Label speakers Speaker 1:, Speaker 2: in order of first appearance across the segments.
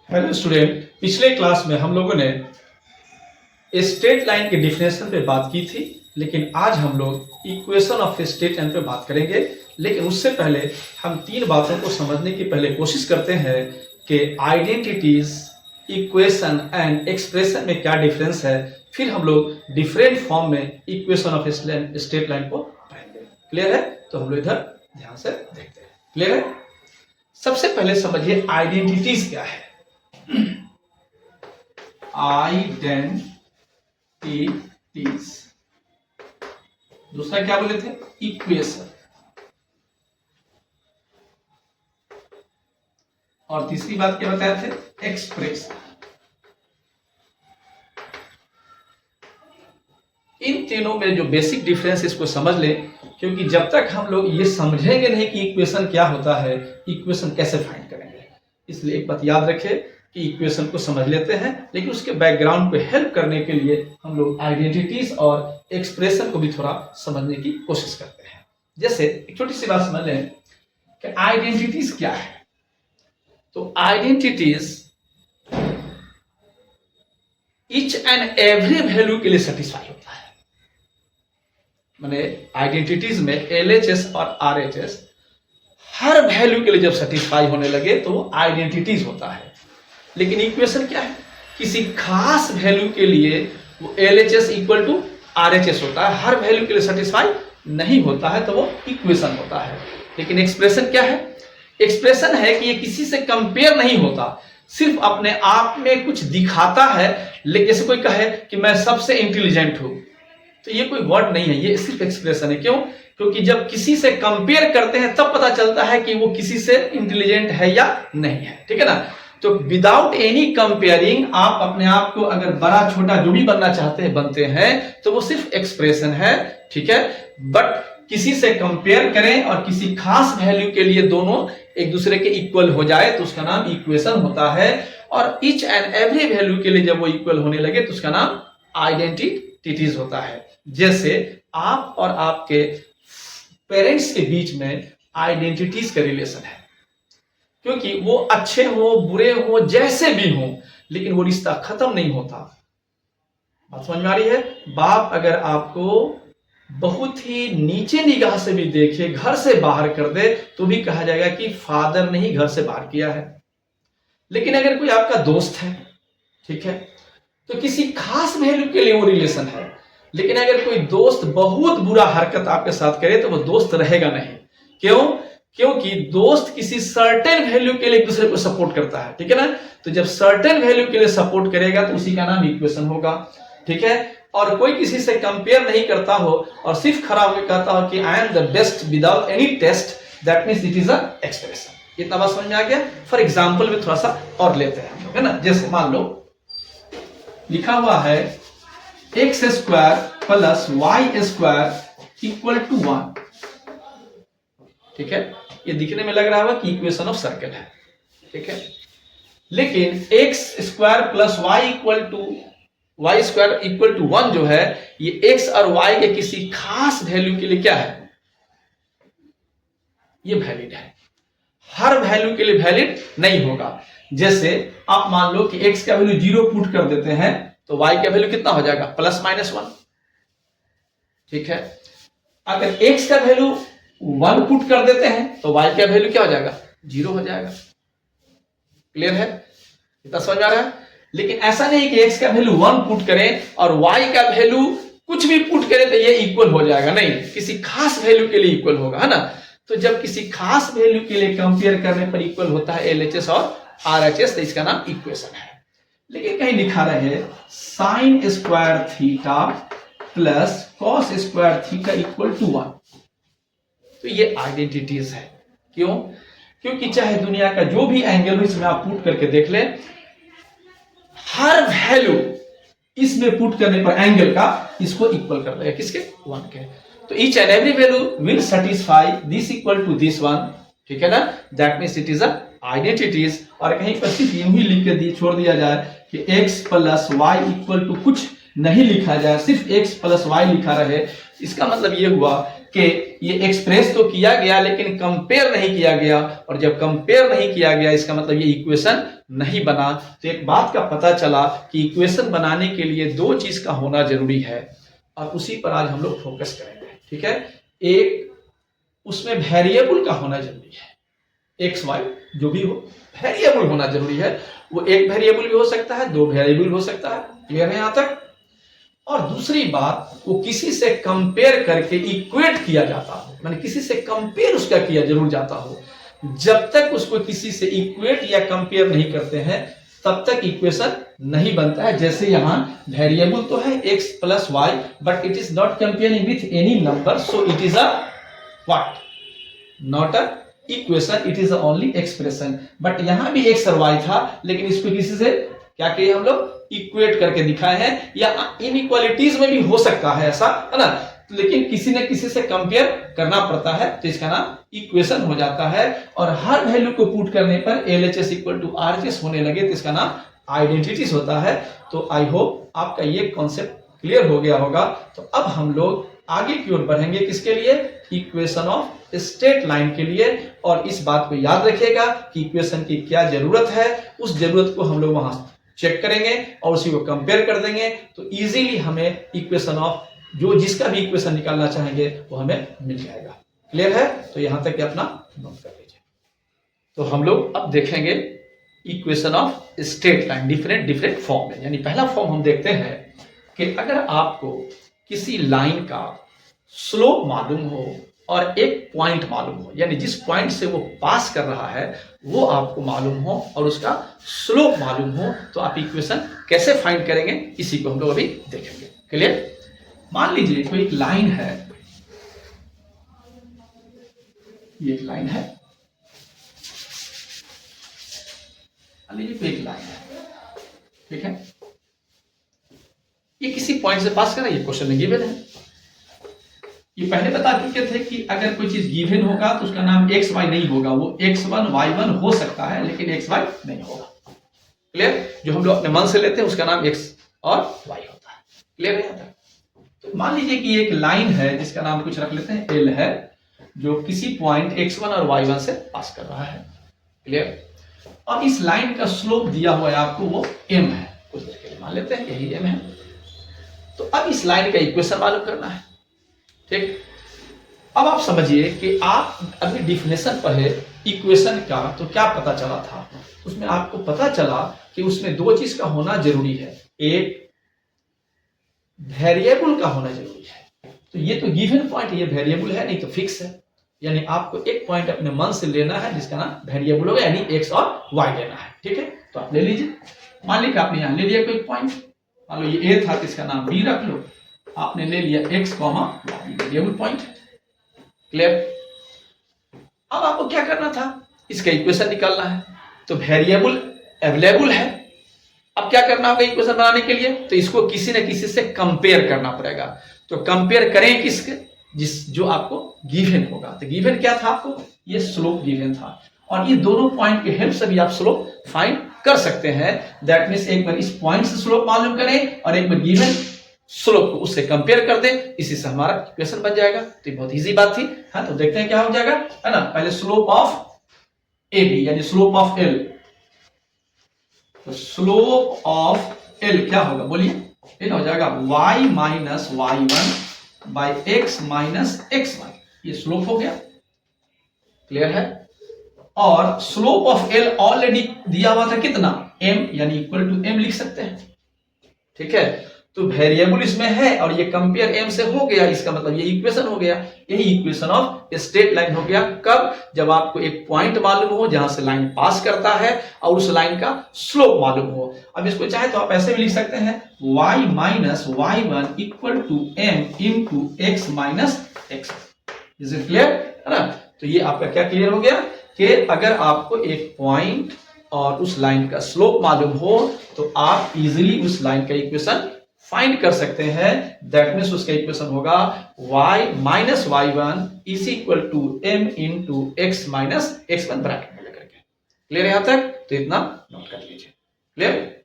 Speaker 1: Hello student, पिछले class में हम लोगों ने स्ट्रेट लाइन के डिफिनेशन पे बात की थी, लेकिन आज हम लोग इक्वेशन ऑफ स्ट्रेट लाइन पे बात करेंगे। लेकिन उससे पहले हम तीन बातों को समझने की पहले कोशिश करते हैं कि आइडेंटिटीज, इक्वेशन एंड एक्सप्रेशन में क्या डिफरेंस है। फिर हम लोग डिफरेंट फॉर्म में इक्वेशन ऑफ स्ट्रेट लाइन को पढ़ेंगे। क्लियर है? तो हम लोग इधर ध्यान से देखते हैं। क्लियर है? सबसे पहले समझिए आइडेंटिटीज क्या है। आइडेंटिटीज, दूसरा क्या बोले थे? इक्वेशन, और तीसरी बात क्या बताए थे? एक्सप्रेशन। इन तीनों में जो बेसिक डिफरेंस इसको समझ लें, क्योंकि जब तक हम लोग ये समझेंगे नहीं कि इक्वेशन क्या होता है, इक्वेशन कैसे फाइंड करेंगे। इसलिए एक बात याद रखें कि इक्वेशन को समझ लेते हैं, लेकिन उसके बैकग्राउंड पे हेल्प करने के लिए हम लोग आइडेंटिटीज और एक्सप्रेशन को भी थोड़ा समझने की कोशिश करते हैं। जैसे एक छोटी सी बात समझ लें कि आइडेंटिटीज क्या है। तो identities each and every value के लिए सेटिस्फाई होता है। माने आइडेंटिटीज में LHS और RHS हर वैल्यू के लिए जब सेटिस्फाई होने लगे तो वो आइडेंटिटीज होता है। लेकिन इक्वेशन क्या है? किसी खास वैल्यू के लिए वो LHS इक्वल टू RHS होता है, हर वैल्यू के लिए सेटिस्फाई नहीं होता है तो वो इक्वेशन होता है। लेकिन एक्सप्रेशन क्या है? एक्सप्रेशन है कि ये किसी से कंपेयर नहीं होता, सिर्फ अपने आप में कुछ दिखाता है। लेकिन जैसे कोई कहे कि मैं सबसे इंटेलिजेंट हूं, तो ये कोई वर्ड नहीं है, ये सिर्फ एक्सप्रेशन है। क्यों? क्योंकि जब किसी से कंपेयर करते हैं तब पता चलता है कि वो किसी से इंटेलिजेंट है या नहीं है। ठीक है ना? तो विदाउट एनी कंपेयरिंग आप अपने आप को अगर बड़ा छोटा जो भी बनना चाहते हैं बनते हैं, तो वो सिर्फ एक्सप्रेशन है। ठीक है? बट किसी से कंपेयर करें और किसी खास वैल्यू के लिए दोनों एक दूसरे के इक्वल हो जाए तो उसका नाम इक्वेशन होता है। और ईच एंड एवरी वैल्यू के लिए जब वो इक्वल होने लगे तो उसका नाम आइडेंटिटीज होता है। जैसे आप और आपके पेरेंट्स के बीच में आइडेंटिटीज का रिलेशन है, क्योंकि वो अच्छे हो बुरे हो जैसे भी हो, लेकिन वो रिश्ता खत्म नहीं होता। बात समझ में आ रही है? बाप अगर आपको बहुत ही नीचे निगाह से भी देखे, घर से बाहर कर दे, तो भी कहा जाएगा कि फादर ने ही घर से बाहर किया है। लेकिन अगर कोई आपका दोस्त है, ठीक है, तो किसी खास वैल्यू के लिए वो रिलेशन है। लेकिन अगर कोई दोस्त बहुत बुरा हरकत आपके साथ करे तो वो दोस्त रहेगा नहीं। क्यों? क्योंकि दोस्त किसी सर्टेन वैल्यू के लिए एक दूसरे को सपोर्ट करता है। ठीक है ना? तो जब सर्टेन वैल्यू के लिए सपोर्ट करेगा तो उसी का नाम इक्वेशन होगा। ठीक है? और कोई किसी से कंपेयर नहीं करता हो और सिर्फ खड़ा होकर कहता हो कि I am the best without any test, that means it is a expression. इतना बात समझ में आ गया? फॉर एग्जांपल में थोड़ा सा और लेते हैं हम लोग, है ना? जैसे मान लो लिखा हुआ है x square plus y square equal to 1। ठीक है? ये दिखने में लग रहा है कि इक्वेशन ऑफ सर्कल है। ठीक है? लेकिन x square plus y square equal to 1 जो है, ये x और y के किसी खास वैल्यू के लिए क्या है? ये वैलिड है। हर वैल्यू के लिए वैलिड नहीं होगा। जैसे आप मान लो कि x का वैल्यू 0 पुट कर देते हैं तो y का वैल्यू कितना हो जाएगा? Plus minus 1। ठीक है? अगर x का वैल्यू 1 पुट कर देते हैं तो y का वैल्यू क्या हो जाएगा? 0 हो जाएगा। क्लियर है? इतना समझ आ रहा है? लेकिन ऐसा नहीं कि x का वैल्यू 1 पुट करें और y का वैल्यू कुछ भी पुट करें तो ये इक्वल हो जाएगा। नहीं, किसी खास वैल्यू के लिए इक्वल होगा, है ना? तो जब किसी खास वैल्यू के लिए कंपेयर करने पर इक्वल होता है LHS और RHS, तो इसका नाम इक्वेशन है। लेकिन कहीं लिखा रहे sine square theta plus cos square theta equal to 1, तो ये आइडेंटिटीज है। क्यों? क्योंकि चाहे दुनिया का जो भी एंगल हो इसमें आप पुट करके देख ले, हर वैल्यू इसमें पुट करने पर एंगल का इसको इक्वल कर देगा। किसके? 1 के। तो each and every value will satisfy this equal to this 1। ठीक है ना? That means it is a identities. और कहीं पर सिर्फ यूं ही लिख के छोड़ दिया जाए कि x plus y equal to कुछ नहीं लिखा जाए, सिर्फ x प्लस वाई लिखा रहे, इसका मतलब ये हुआ कि ये एक्सप्रेस तो किया गया लेकिन कंपेयर नहीं किया गया, और जब कंपेयर नहीं किया गया इसका मतलब ये इक्वेशन नहीं बना। तो एक बात का पता चला कि इक्वेशन बनाने के लिए दो चीज का होना जरूरी है, और उसी पर आज हम लोग फोकस करेंगे। ठीक है, एक उसमें वेरिएबल का होना जरूरी है, एक्स वाई जो भी हो वेरिएबल होना जरूरी है। वो एक वेरिएबल भी हो सकता है, दो वेरिएबल हो सकता है। क्लियर है यहां तक? और दूसरी बात, वो किसी से कंपेयर करके इक्वेट किया जाता हो, माने किसी से कंपेयर उसका किया जरूर जाता हो। जब तक उसको किसी से इक्वेट या कंपेयर नहीं करते हैं तब तक इक्वेशन नहीं बनता है। जैसे यहां वेरिएबल तो है x plus y, but it is not comparing with any number, so it is a what, not a equation, it is only expression. But यहां भी x और y था, लेकिन इसको किसी से क्या किए हम लोग, इक्वेट करके दिखाए हैं। या इनइक्वालिटीज में भी हो सकता है ऐसा, है ना, लेकिन किसी न किसी से कंपेयर करना पड़ता है, तो इसका नाम इक्वेशन हो जाता है। और हर वैल्यू को पुट करने पर LHS इक्वल टू RHS होने लगे तो इसका नाम आइडेंटिटीज होता है। तो आई होप आपका ये कॉन्सेप्ट क्लियर हो गया होगा। तो अब हम लोग आगे की ओर बढ़ेंगे, किसके लिए, इक्वेशन ऑफ स्ट्रेट लाइन के लिए। और इस बात को याद रखिएगा कि इक्वेशन की क्या जरूरत है, उस जरूरत को हम लोग वहां चेक करेंगे और उसी को कंपेयर कर देंगे, तो इजीली हमें इक्वेशन ऑफ जो जिसका भी इक्वेशन निकालना चाहेंगे वो हमें मिल जाएगा। क्लियर है? तो यहां तक अपना नोट कर लीजिए। तो हम लोग अब देखेंगे equation of straight line different form में। यानी पहला फॉर्म हम देखते हैं कि अगर आपको किसी लाइन का स्लोप मालूम हो और एक पॉइंट मालूम हो, यानी जिस पॉइंट से वो पास कर रहा है वो आपको मालूम हो और उसका स्लोप मालूम हो, तो आप इक्वेशन कैसे फाइंड करेंगे, इसी को हम लोग अभी देखेंगे। क्लियर? मान लीजिए कोई एक लाइन है, ये एक लाइन है, मान लीजिए कोई एक लाइन है, ठीक है, ये किसी पॉइंट से पास कर रहा है, ये क्वेश्चन में गिवन है। ये पहले बता चुके थे कि अगर कोई चीज गिवन होगा तो उसका नाम एक्स वाई नहीं होगा, वो x1 y1 हो सकता है लेकिन एक्स वाई नहीं होगा। क्लियर? जो हम लोग अपने मन से लेते हैं उसका नाम x और y होता है। क्लियर है? तो मान लीजिए कि एक लाइन है जिसका नाम कुछ रख लेते हैं L है, जो किसी पॉइंट x1 और y1 से पास कर रहा है। क्लियर? और इस लाइन का स्लोप दिया हुआ है आपको, वो m है, कुछ देर के लिए मान लेते हैं यही m है। तो अब इस लाइन का इक्वेशन मालूम करना है। ठीक, अब आप समझिए कि आप अभी डिफिनेशन पढ़े इक्वेशन का, तो क्या पता चला था, उसमें आपको पता चला कि उसमें दो चीज का होना जरूरी है, एक वेरिएबल का होना जरूरी है। तो ये तो गिवन पॉइंट, ये वेरिएबल है, नहीं तो फिक्स है। यानी आपको एक पॉइंट अपने मन से लेना है जिसका नाम वेरिएबल होगा, यानी एक्स और वाई लेना है। ठीक है, तो आप ले लीजिए। मान लीजिए आपने यहां ले लिया कोई पॉइंट, मान लो ये ए था तो इसका नाम बी रख लो, आपने ले लिया x, वेरिएबल पॉइंट। क्लियर? अब आपको क्या करना था, इसका इक्वेशन निकालना है। तो वेरिएबल अवेलेबल है, अब क्या करना होगा इक्वेशन बनाने के लिए, तो इसको किसी न किसी से कंपेयर करना पड़ेगा। तो कंपेयर करें किसके, जो आपको गिवन होगा। तो गिवन क्या था आपको, ये स्लोप गिवन था, और ये दोनों पॉइंट के हेल्प से भी आप स्लोप फाइंड कर सकते हैं। दैट मींस एक बार इस पॉइंट से स्लोप मालूम करें और एक बार गिवन स्लोप को उससे कंपेयर कर दें, इसी से हमारा इक्वेशन बन जाएगा। तो बहुत इजी बात थी। हाँ, तो देखते हैं क्या हो जाएगा, है ना। पहले स्लोप ऑफ ए बी यानी स्लोप ऑफ एल, तो स्लोप ऑफ एल क्या होगा बोलिए, ये हो जाएगा y minus y1 by x minus x y, ये स्लोप हो गया। क्लियर है? और स्लोप ऑफ एल ऑलरेडी दिया हुआ था कितना, m, यानी इक्वल टू m लिख सकते हैं। ठीक है, तो वेरिएबल इसमें है और ये कंपेयर m से हो गया, इसका मतलब ये इक्वेशन हो गया। यही इक्वेशन ऑफ स्ट्रेट लाइन हो गया। कब? जब आपको एक पॉइंट मालूम हो जहां से लाइन पास करता है और उस लाइन का स्लोप मालूम हो। अब इसको चाहे तो आप ऐसे भी लिख सकते हैं, y minus y1 equal to m into x minus x. Is it clear? है ना। तो ये आपका क्या क्लियर हो गया कि अगर आपको एक पॉइंट और उस लाइन का स्लोप मालूम हो तो आप इजीली उस लाइन का इक्वेशन फाइंड कर सकते हैं। दैट मीन्स उसका इक्वेशन होगा y minus y1 is equal to m into x minus x1 bracket में लेकर के। क्लियर है यहां तक? तो इतना नोट कर लीजिए। क्लियर?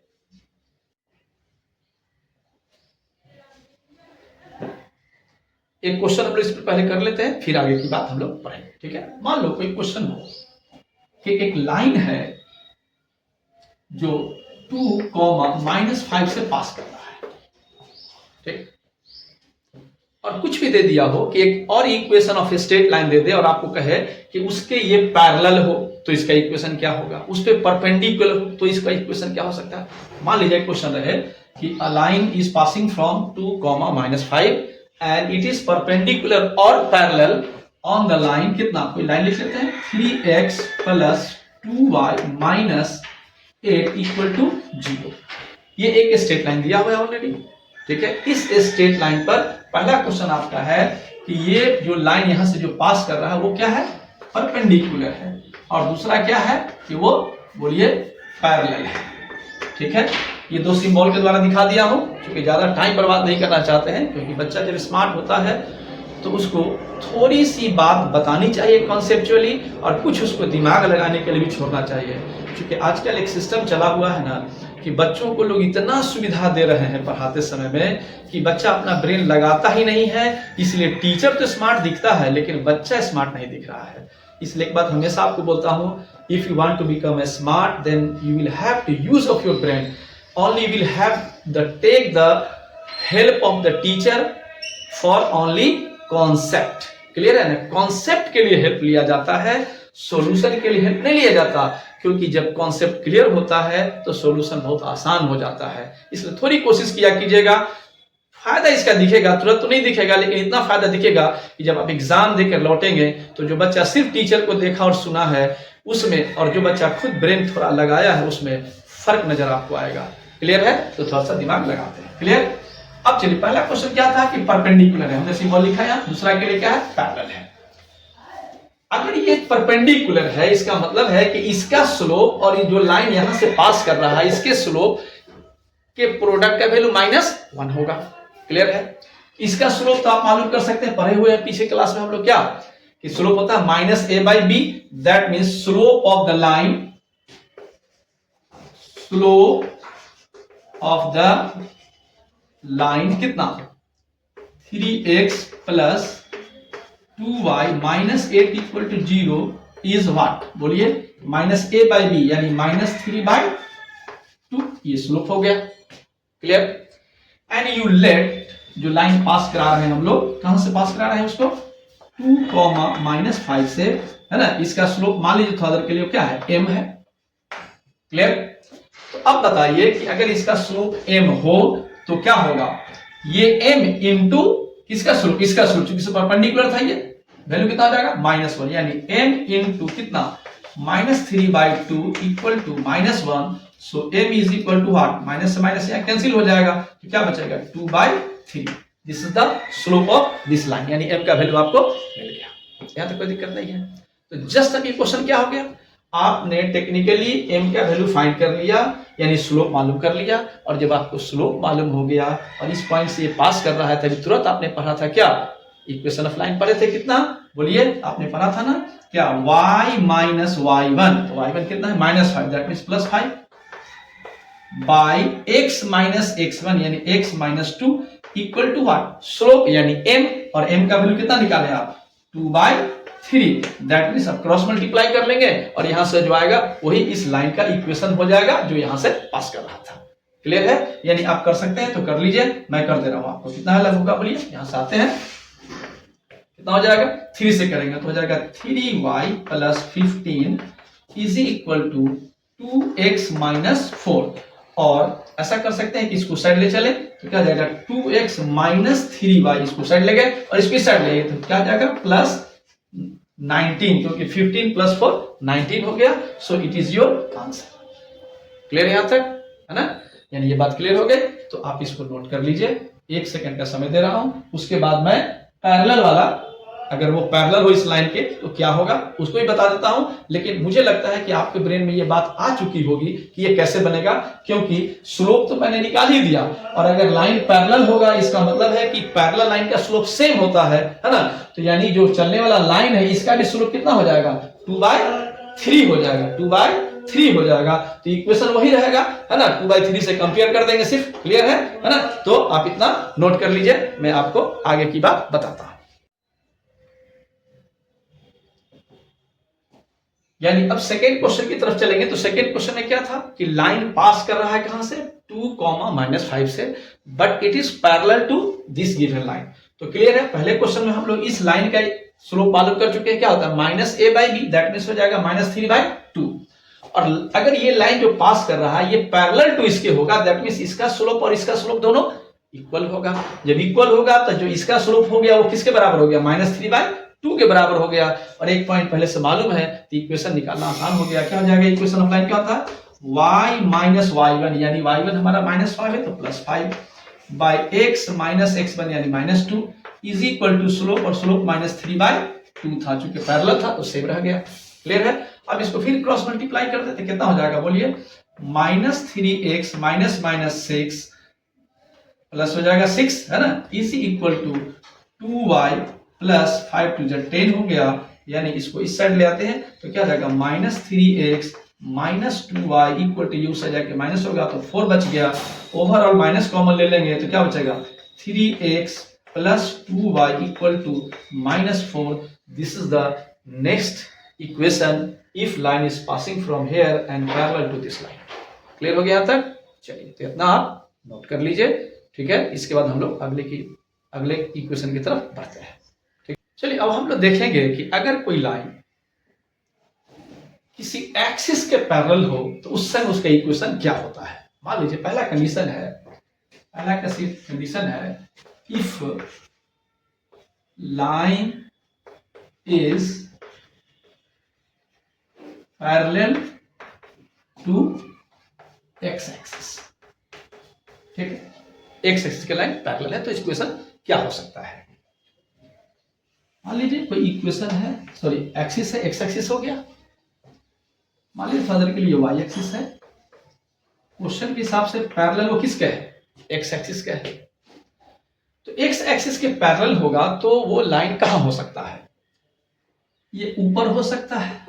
Speaker 1: एक क्वेश्चन हम लोग इस पर पहले कर लेते हैं, फिर आगे की बात हम लोग पढ़ेंगे, ठीक है। मान लो कोई क्वेश्चन हो कि एक लाइन है जो 2, -5 से पास कर रहा है, ठीक, और कुछ भी दे दिया हो कि एक और इक्वेशन ऑफ स्ट्रेट लाइन दे दे और आपको कहे कि उसके ये पैरेलल हो तो इसका इक्वेशन क्या होगा, उस पे परपेंडिकुलर हो तो इसका इक्वेशन क्या हो सकता है। मान लीजिए क्वेश्चन रहे कि a line is passing from 2, -5 and it is perpendicular और पैरेलल ऑन द लाइन, कितना, कोई लाइन लिख लेते हैं, 3x + 2y - 8 = 0। ये एक स्ट्रेट लाइन दिया हुआ है ऑलरेडी, ठीक है। इस स्ट्रेट लाइन पर पहला क्वेश्चन आपका है कि ये जो लाइन यहां से जो पास कर रहा है वो क्या है, परपेंडिकुलर है, और दूसरा क्या है कि वो, बोलिए, पैरेलल है, ठीक है। ये दो सिंबल के द्वारा दिखा दिया हूं, क्योंकि ज्यादा टाइम बर्बाद नहीं करना चाहते हैं, क्योंकि बच्चा जब स्मार्ट होता है तो उसको थोड़ी सी बात बतानी चाहिए कॉन्सेप्चुअली, और कुछ उसको दिमाग लगाने के लिए भी छोड़ना चाहिए, क्योंकि आजकल एक सिस्टम चला हुआ है ना कि बच्चों को लोग इतना सुविधा दे रहे हैं पढ़ाते समय में कि बच्चा अपना ब्रेन लगाता ही नहीं है, इसलिए टीचर तो स्मार्ट दिखता है लेकिन बच्चा स्मार्ट नहीं दिख रहा है। इसलिए एक बात हमेशा आपको बोलता हूं, if you want to become a smart then you will have to use of your brain, only will have take the help of the teacher for only concept। Clear है ना, कॉन्सेप्ट के लिए हेल्प लिया जाता है, solution के लिए help नहीं लिया जाता, क्योंकि जब कॉन्सेप्ट क्लियर होता है तो सॉल्यूशन बहुत आसान हो जाता है। इसलिए थोड़ी कोशिश किया कीजिएगा, फायदा इसका दिखेगा, तुरंत तो नहीं दिखेगा लेकिन इतना फायदा दिखेगा कि जब आप एग्जाम देकर लौटेंगे तो जो बच्चा सिर्फ टीचर को देखा और सुना है उसमें और जो बच्चा खुद ब्रेन थोड़ा लगाया है उसमें फर्क नजर आपको आएगा। क्लियर है, तो थोड़ा सा दिमाग लगाते हैं। क्लियर। अब चलिए, पहला क्वेश्चन क्या था कि परपेंडिकुलर है, हमने सिंबल लिखा है, दूसरा के लिए क्या है, पैरेलल है। अगर ये परपेंडिकुलर है इसका मतलब है कि इसका स्लोप और ये जो लाइन यहां से पास कर रहा है इसके स्लोप के प्रोडक्ट का वैल्यू -1 होगा। क्लियर है। इसका स्लोप तो आप मालूम कर सकते हैं, पढ़े हुए हैं पीछे क्लास में हम लोग, क्या कि स्लोप होता है -a/b, that means slope of the line, slope of the line कितना, 3x + 2y - 8 = 0 इज व्हाट, बोलिए, -a/b यानी -3/2, ये स्लोप हो गया। क्लियर। एंड यू लेट, जो लाइन पास करा रहे हैं हम लोग, कहां से पास करा रहे हैं उसको, 2, -5 से, है ना। इसका स्लोप मान लीजिए थोड़ा देर के लिए क्या है, m है। क्लियर। तो अब बताइए कि अगर इसका स्लोप m हो तो क्या होगा, ये m इंटू किसका स्लोप, इसका स्लोप, चूंकि परपेंडिकुलर था, ये वैल्यू कितना आ जाएगा, -1, यानी m इंटू कितना, -3/2 = -1। So m is equal to what, minus से माइनस यहाँ कैंसिल हो जाएगा तो क्या बचेगा, 2/3। This is the slope of this line, यानी m का वैल्यू आपको मिल गया। यहां तक कोई दिक्कत नहीं है। तो जस्ट अब ये क्वेश्चन क्या हो गया, आपने टेक्निकली m का वैल्यू फाइंड कर लिया, यानी स्लोप मालूम कर लिया, और जब आपको स्लोप मालूम हो गया और इस पॉइंट से ये पास कर रहा है तभी तुरंत आपने पढ़ा था क्या, इक्वेशन ऑफ लाइन पढ़े थे, कितना, बोलिए, आपने पढ़ा था ना क्या, y - y1, तो y1 कितना है, -5, that means +5 bye x - x1 यानी x - 2 equal to what, slope यानी m, और m का वैल्यू कितना निकाले आप, 2/3, दैट मींस आप क्रॉस मल्टीप्लाई कर लेंगे और यहां से जो आएगा वही इस लाइन का इक्वेशन हो जाएगा जो यहां से पास कर रहा था। क्लियर है, यानी आप कर सकते हैं तो कर लीजिए, मैं कर दे रहा हूं आपको। कितना है लगभग, बोलिए, यहां से आते हैं, कितना हो जाएगा, 3 से करेंगे तो हो जाएगा 3y + 15 = 2x - 4, और ऐसा कर सकते हैं कि इसको साइड ले चले तो क्या जाएगा, 2x - 3y, इसको साइड ले गए और इसको साइड ले गए तो क्या जाएगा, +19, क्योंकि 15 + 4 19 हो गया। सो it is your answer. Clear यहां तक, है ना, यानी ये बात क्लियर हो गई। तो आप इसको नोट कर लीजिए, 1 सेकंड का समय दे रहा हूं, उसके बाद मैं पैरेलल वाला, अगर वो पैरेलल हो इस लाइन के तो क्या होगा उसको ही बता देता हूं, लेकिन मुझे लगता है कि आपके ब्रेन में ये बात आ चुकी होगी कि ये कैसे बनेगा, क्योंकि स्लोप तो मैंने निकाल ही दिया, और अगर लाइन पैरेलल होगा इसका मतलब है कि पैरेलल लाइन का स्लोप सेम होता है ना, तो यानी जो चलने वाला लाइन है इसका भी स्लोप कितना हो जाएगा, 2/3 हो जाएगा, 2/3 हो जाएगा, तो इक्वेशन वही रहेगा, है ना, 2/3 से कंपेयर कर देंगे सिर्फ। क्लियर है ना, तो आप इतना नोट कर लीजिए, मैं आपको आगे की बात बताता हूं। यानी अब सेकेंड क्वेश्चन की तरफ चलेंगे तो सेकेंड क्वेश्चन में क्या था कि लाइन पास कर रहा है कहां से 2, -5 से, but it is parallel to this given line. तो क्लियर है, पहले क्वेश्चन में हम लोग इस लाइन का स्लोप मालूम कर चुके हैं, क्या होता है -a/b, दैट मींस हो जाएगा -3/2। और अगर ये लाइन जो पास कर रहा है ये पैरेलल टू इसके होगा, दैट मींस इसका स्लोप और इसका स्लोप दोनों इक्वल होगा। जब इक्वल होगा तो जो इसका स्लोप हो गया वो किसके बराबर हो गया, -3/2 के बराबर हो गया। और एक पॉइंट पहले से मालूम है तो इक्वेशन निकालना आसान हो गया। क्या हो जाएगा इक्वेशन ऑफ लाइन, क्या होता है y - y1, यानी y1 हमारा -5 है तो +5 बाय x - x1 यानी -2 इज इक्वल टू स्लोप, और स्लोप -3/2 था, चूंकि पैरेलल था तो सेम रह गया। क्लियर है। अब इसको फिर क्रॉस मल्टीप्लाई कर देते, कितना हो जाएगा बोलिए, -3x -6 प्लस हो जाएगा 6 है ना, is equal to 2y plus 5 2 10 हो गया। यानी इसको इस साइड ले आते हैं तो क्या जाएगा -3x -2y equal to you से जाके माइनस होगा तो 4 बच गया। ओवरऑल माइनस कॉमन ले लेंगे तो क्या बचेगा 3x plus 2y equal to -4। This is the next equation if line is passing from here and parallel to this line. Clear हो गया यहाँ तक? चलिए तो इतना आप नोट कर लीजिए, ठीक है। इसके बाद हम लोग अगले इक्वेशन की तरफ बढ़ते हैं, ठीक। चलिए अब हम लोग देखेंगे कि अगर कोई लाइन किसी एक्सिस के पैरेलल हो तो उस समय उसका इक्वेशन क्या होता है। मान लीजिए पहला कंडीशन है if line is parallel to x axis, ठीक है। एक्स एक्सिस के लाइन पैरेलल है तो इक्वेशन क्या हो सकता है। मान लीजिए कोई इक्वेशन है, सॉरी एक्सिस है, एक्स एक्सिस हो गया। मान लीजिए फादर के लिए वाई एक्सिस है, क्वेश्चन के हिसाब से पैरेलल वो किसका है, एक्स एक्सिस का है। तो एक्स एक्सिस के पैरेलल होगा तो वो लाइन कहां हो सकता है, ये ऊपर हो सकता है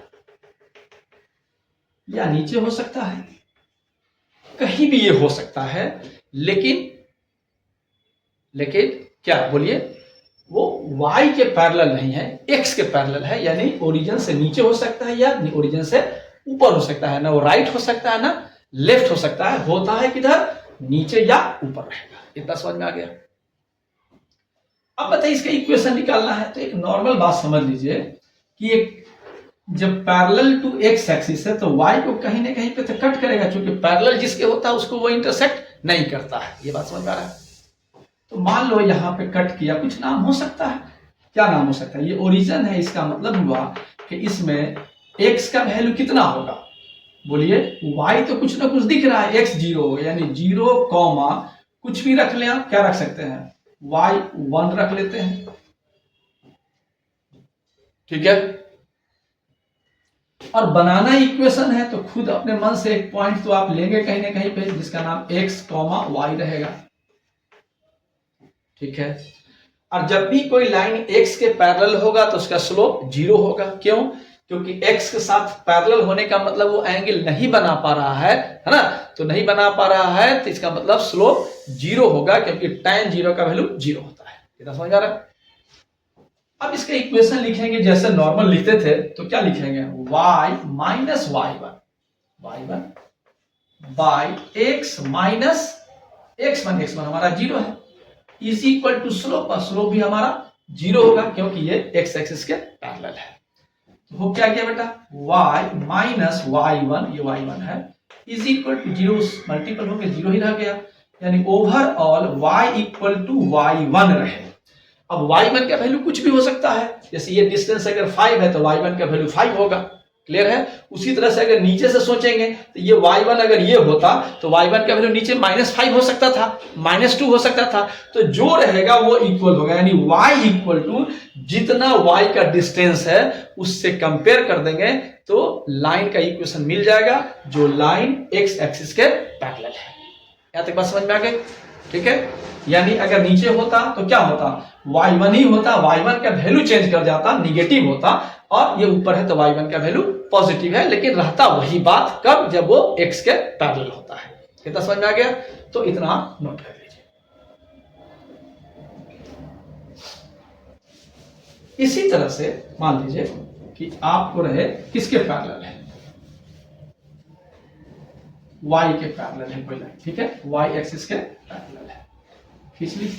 Speaker 1: या नीचे हो सकता है, कहीं भी ये हो सकता है। लेकिन क्या बोलिए, वो y के पैरेलल नहीं है, x के पैरेलल है। यानी ओरिजिन से नीचे हो सकता है या ओरिजिन से ऊपर हो सकता है, ना वो राइट हो सकता है ना लेफ्ट हो सकता है, होता है किधर, नीचे या ऊपर रहेगा। इतना समझ में आ गया। अब बताइए इसका इक्वेशन निकालना है तो एक नॉर्मल बात समझ लीजिए कि एक जब पैरेलल टू एक्स एक्सिस है तो y को कहीं ना कहीं पे तो कट करेगा, क्योंकि पैरेलल जिसके होता है उसको वो इंटरसेक्ट नहीं करता है। ये बात समझ में आ रहा है। तो मान लो यहाँ पे कट किया, कुछ नाम हो सकता है। क्या नाम हो सकता है, ये ओरिजिन है, इसका मतलब हुआ कि इसमें x का वैल्यू कितना होगा, बोलिए y तो कुछ ना कुछ दिख रहा है, x 0 यानी 0, कुछ भी रख ले आप, क्या रख सकते हैं y 1 रख लेते हैं, ठीक है। और बनाना इक्वेशन है तो खुद अपने मन से एक पॉइंट तो आप लेंगे कहीं ना कहीं पे जिसका नाम x, y रहेगा, ठीक है। और जब भी कोई लाइन x के पैरेलल होगा तो उसका स्लोप 0 होगा। क्यों? क्योंकि x के साथ पैरेलल होने का मतलब वो एंगल नहीं बना पा रहा है ना, तो नहीं बना पा रहा है तो इसका मतलब स्लोप 0 होगा, क्योंकि tan 0 का वैल्यू 0 होता है। कितना समझ आ रहा है। अब इसका इक्वेशन लिखेंगे जैसे नॉर्मल लिखते थे तो क्या लिखेंगे, y - y1 bye x minus x1 हमारा 0 है, इज इक्वल टू स्लोप, और स्लोप भी हमारा 0 होगा क्योंकि ये x एक्सिस के पैरेलल है। तो वो क्या किया बेटा, y माइनस y1, ये y1 है, इज इक्वल टू 0 मल्टीपल होकर 0 ही रह गया। यानी overall y equal to y1 रहे। अब y1 का वैल्यू कुछ भी हो सकता है, जैसे ये डिस्टेंस अगर 5 है तो y1 का वैल्यू 5 होगा। क्लियर है। उसी तरह से अगर नीचे से सोचेंगे तो ये y1 अगर ये होता तो y1 का वैल्यू नीचे -5 हो सकता था, -2 हो सकता था, तो जो रहेगा वो इक्वल होगा। यानी y इक्वल टू जितना y का डिस्टेंस है उससे कंपेयर कर देंगे तो लाइन का इक्वेशन मिल जाएगा जो लाइन x एक्सिस के पैरेलल है। यहां तक बात समझ में आ गई, ठीक है। यानी अगर नीचे होता तो क्या होता, y1 ही होता, y1 का वैल्यू चेंज कर जाता, निगेटिव होता, और ये ऊपर है तो y1 का वैल्यू पॉजिटिव है, लेकिन रहता वही बात कब, जब वो x के पैरेलल होता है। कितना समझ में आ गया, तो इतना नोट कर लीजिए। इसी तरह से मान लीजिए कि आपको रहे किसके पैरेलल है, y के पैरेलल है कोई लाइन, ठीक है, y एक्सिस के पैरेलल है, खींच ली।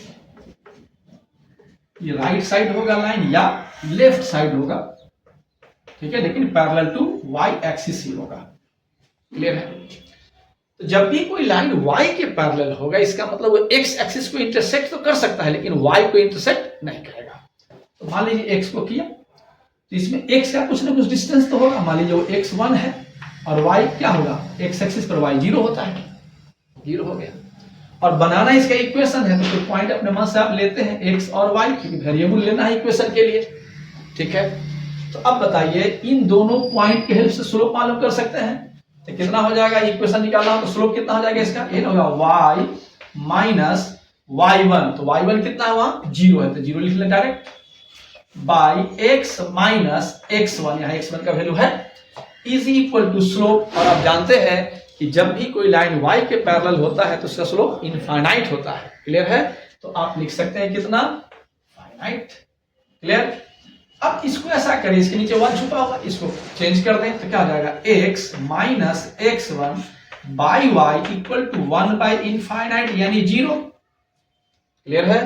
Speaker 1: ये राइट साइड होगा लाइन या लेफ्ट साइड होगा, ठीक है, लेकिन पैरेलल टू y एक्सिस ही होगा, क्लियर है। तो जब भी कोई लाइन y के पैरेलल होगा इसका मतलब वो x एक्सिस को इंटरसेक्ट तो कर सकता है लेकिन y को इंटरसेक्ट नहीं करेगा। तो मान लीजिए x को किया तो इसमें x का कुछ ना कुछ डिस्टेंस तो होगा, मान लीजिए वो x 1 है और y क्या होगा, x एक्सिस पर y 0 होता है, 0 हो गया। और बनाना इसका इक्वेशन है तो फिर पॉइंट अपने मन से आप लेते हैं x और y, क्योंकि वेरिएबल लेना है इक्वेशन के लिए, ठीक है। तो अब बताइए इन दोनों पॉइंट के हेल्प से स्लोप मालूम कर सकते हैं, तो कितना हो जाएगा, इक्वेशन निकालना हो तो स्लोप कितना हो जाएगा इसका, ये होगा y माइनस y1, तो y1 कितना है वहां 0 है तो 0 लिख लें direct, by x minus x1, यहाँ x1 का वैल्यू है, इज इक्वल टू स्लोप। और आप जानते हैं कि जब भी कोई लाइन y के पैरेलल होता है तो उसका स्लोप इनफाइनाइट होता है, क्लियर है। तो आप लिख सकते हैं कितना, फाइनाइट, क्लियर। अब इसको ऐसा करें, इसके नीचे 1 छुपा होगा, इसको चेंज कर दें तो क्या हो जाएगा, x minus x1 by y equal to 1 by infinite यानी 0, क्लियर है।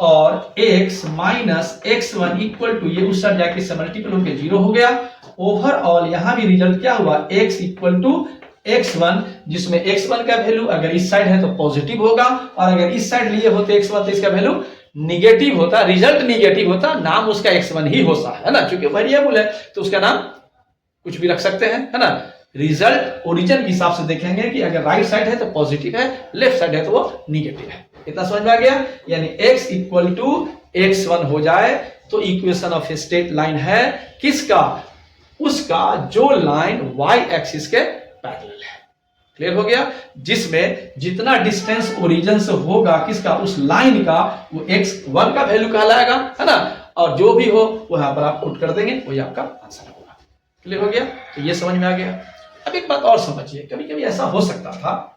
Speaker 1: और x minus x1 equal to, ये उस साइड जाके से मल्टीपल होकर 0 हो गया, ओवरऑल यहां भी रिजल्ट क्या हुआ, x इक्वल टू x1, जिसमें x1 का वैल्यू अगर इस साइड है तो पॉजिटिव होगा और अगर इस साइड लिए होते x1 तो इसका वैल्यू निगेटिव होता, रिजल्ट निगेटिव होता, नाम उसका x1 ही होता है ना, क्योंकि वेरिएबल है तो उसका नाम कुछ भी रख सकते हैं, है ना। रिजल्ट ओरिजिन के हिसाब से देखेंगे कि अगर राइट साइड है तो पॉजिटिव है, लेफ्ट साइड है तो वो निगेटिव है। इतना समझ में आ गया, यानी x इक्वल टू x1 हो जाए तो इक्वेशन ऑफ स्ट्रेट लाइन है किसका, उसका जो लाइन y एक्सिस के पैरेलल है, क्लियर हो गया, जिसमें जितना डिस्टेंस ओरिजिन से होगा किसका, उस लाइन का, वो x1 का वैल्यू कहलाएगा, है ना। और जो भी हो वो यहां पर आप पुट कर देंगे, वही आपका आंसर होगा, क्लियर हो गया। तो ये समझ में आ गया। अब एक बात और समझिए, कभी कभी ऐसा हो सकता था,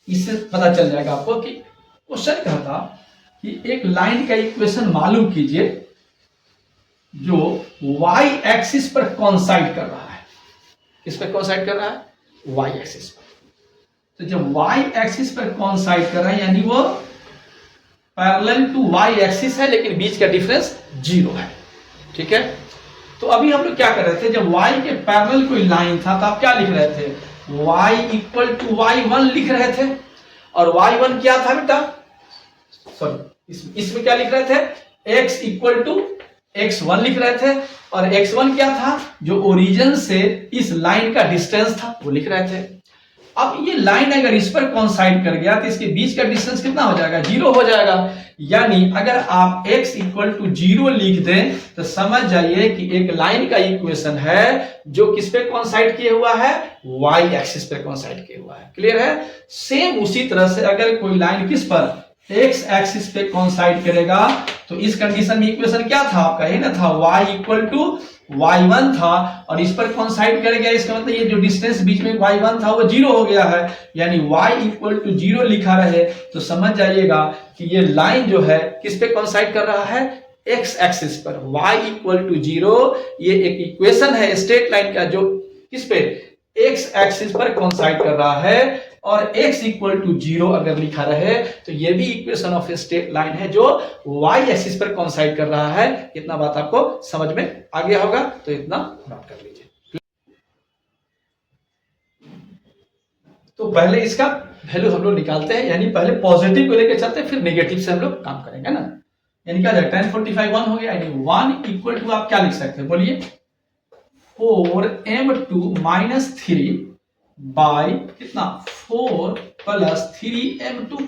Speaker 1: इससे पता चल जाएगा आपको कि क्वेश्चन कहता कि एक लाइन का इक्वेशन मालूम कीजिए जो y एक्सिस पर कोइंसाइड कर रहा है, किस पर कोइंसाइड कर रहा है, y एक्सिस पर। तो जब y एक्सिस पर कोइंसाइड कर रहा है यानी वो पैरेलल टू y एक्सिस है लेकिन बीच का डिफरेंस 0 है, ठीक है। तो अभी हम लोग क्या कर रहे थे, जब y के पैरेलल कोई लाइन था तो आप क्या लिख रहे थे, y इक्वल टू y1 लिख रहे थे, और y1 क्या था बेटा, सॉरी इसमें क्या लिख रहे थे, x इक्वल टू x1 लिख रहे थे, और x1 क्या था, जो ओरिजिन से इस लाइन का डिस्टेंस था वो लिख रहे थे। अब ये लाइन अगर इस पर कोइंसाइड कर गया तो इसके बीच का डिस्टेंस कितना हो जाएगा, 0 हो जाएगा। यानी अगर आप x इक्वल टू 0 लिख दें तो समझ जाइए कि एक लाइन का इक्वेशन है जो किस पे कोइंसाइड किया हुआ है, y एक्सिस पे कोइंसाइड किया हुआ है, क्लियर है। सेम उसी तरह से अगर कोई लाइन किस पर, x एक्सिस पे कोइंसाइड करेगा तो इस कंडीशन में इक्वेशन क्या था आपका, ये ना था y इक्वल टू y1 था, और इस पर कोइंसाइड कर गया, इसका मतलब ये जो डिस्टेंस बीच में y1 था वो 0 हो गया है, यानी y इक्वल टू 0 लिखा रहे तो समझ जाइएगा कि ये लाइन जो है किस पे कोइंसाइड कर रहा है, x एक्सिस पर, y इक्वल टू 0। ये एक इक्वेशन है स्ट्रेट लाइन का जो किस पे, x एक्सिस पर कोइंसाइड कर रहा है, और x इक्वल टू 0 अगर लिखा रहे तो ये भी इक्वेशन ऑफ स्ट्रेट लाइन है जो y एक्सिस पर कोइंसाइड कर रहा है। इतना बात आपको समझ में आ गया होगा, तो इतना नोट कर लीजिए। तो पहले इसका वैल्यू हम लोग निकालते हैं, यानी पहले पॉजिटिव को लेकर चलते हैं फिर नेगेटिव से हम लोग काम करेंगे ना। यानी क्या जाए, 1045 1 हो गया, यानी 1 इक्वल टू आप क्या लिख सकते हैं बोलिए, 4m2 माइनस 3 बाई कितना, 4 प्लस 3m2,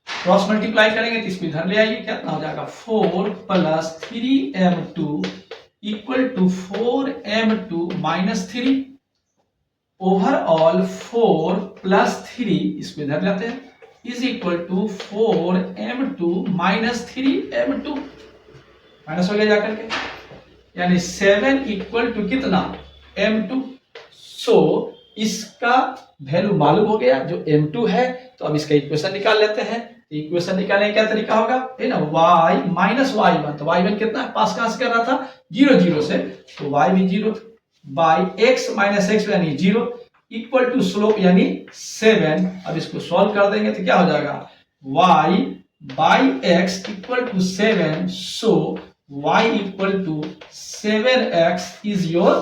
Speaker 1: क्रॉस मल्टीप्लाई करेंगे तो इसको इधर ले आइए, कितना हो जाएगा, 4 plus 3m2 equal to 4m2 minus 3, overall 4 plus 3 इसको इधर लाते हैं is equal to 4m2 minus 3m2, minus हो गया जाकर के, यानी 7 इक्वल टू कितना, m2। सो इसका वैल्यू मालूम हो गया जो m2 है, तो अब इसका इक्वेशन निकाल लेते हैं। इक्वेशन निकालने का क्या तरीका होगा, है ना, y माइनस y1, तो y1 कितना है, पास कहां से कर रहा था, जीरो जीरो से, तो y भी zero by x minus x यानी जीरो इक्वल टू स्लोप यानी 7। अब इसको सॉल्व कर देंगे तो क्या हो जाएगा, y by x equal to 7, so y equal to 7x is your,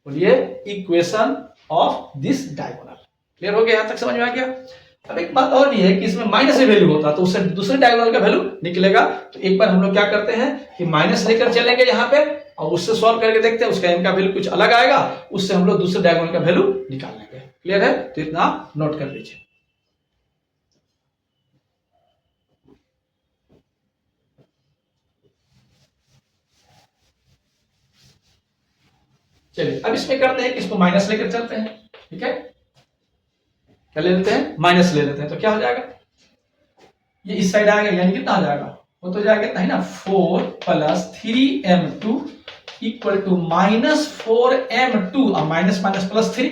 Speaker 1: बोलिए, equation of this diagonal. Clear हो गया, यहां तक समझ में आ गया। अब एक बात और भी है कि इसमें माइनस से वैल्यू होता है तो उससे दूसरे डायगोनल का वैल्यू निकलेगा। तो एक बार हम लोग क्या करते हैं कि माइनस लेकर चलेंगे यहाँ पे और उससे सॉल्व करके देखते हैं, उसका m का वैल्यू कुछ अलग आएगा, उससे हम लोग दूसरे डायगोनल का वैल्यू निकाल लेंगे। क्लियर है, तो इतना आप नोट कर लीजिए। चलिए अब इसमें करते हैं कि इसको माइनस लेकर चलते हैं। ठीक है, क्या ले लेते हैं, माइनस ले लेते हैं, तो क्या हो जाएगा, ये इस साइड आएगा, यानी कितना आ जाएगा, वो तो जाएगा कितना है ना, 4 plus 3m2 equal to minus 4m2, और माइनस माइनस प्लस 3।